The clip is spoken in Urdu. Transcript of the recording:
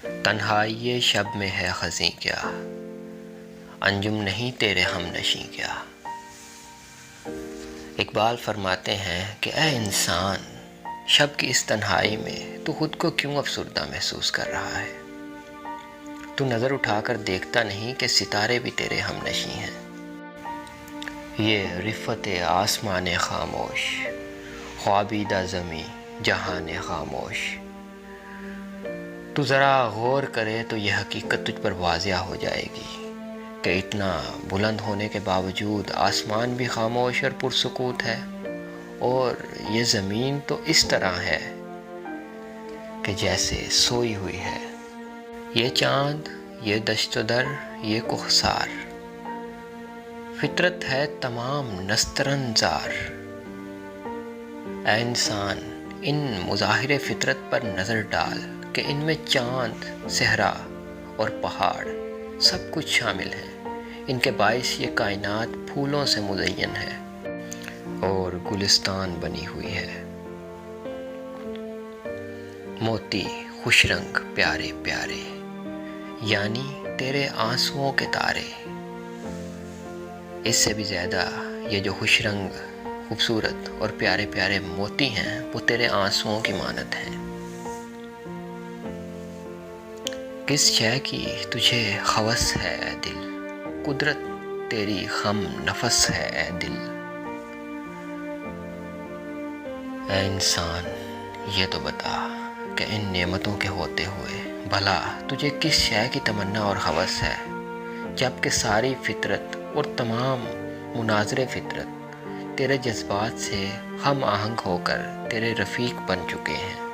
تنہائی شب میں ہے خزیں کیا، انجم نہیں تیرے ہم نشیں کیا۔ اقبال فرماتے ہیں کہ اے انسان، شب کی اس تنہائی میں تو خود کو کیوں افسردہ محسوس کر رہا ہے؟ تو نظر اٹھا کر دیکھتا نہیں کہ ستارے بھی تیرے ہم نشیں ہیں۔ یہ رفت آسمان خاموش، خوابیدہ زمیں جہان خاموش۔ تو ذرا غور کرے تو یہ حقیقت تجھ پر واضح ہو جائے گی کہ اتنا بلند ہونے کے باوجود آسمان بھی خاموش اور پرسکوت ہے، اور یہ زمین تو اس طرح ہے کہ جیسے سوئی ہوئی ہے۔ یہ چاند، یہ دشت و در، یہ کہسار، فطرت ہے تمام نسترن زار۔ اے انسان، ان مظاہر فطرت پر نظر ڈال کہ ان میں چاند، صحرا اور پہاڑ سب کچھ شامل ہیں۔ ان کے باعث یہ کائنات پھولوں سے مزین ہے اور گلستان بنی ہوئی ہے۔ موتی خوش رنگ پیارے پیارے، یعنی تیرے آنسوؤں کے تارے۔ اس سے بھی زیادہ یہ جو خوش رنگ، خوبصورت اور پیارے پیارے موتی ہیں وہ تیرے آنسوؤں کی مانند ہیں۔ کس شے کی تجھے ہوس ہے اے دل، قدرت تیری ہم نفس ہے اے دل۔ اے انسان، یہ تو بتا کہ ان نعمتوں کے ہوتے ہوئے بھلا تجھے کس شے کی تمنا اور ہوس ہے، جبکہ ساری فطرت اور تمام مناظر فطرت تیرے جذبات سے ہم آہنگ ہو کر تیرے رفیق بن چکے ہیں۔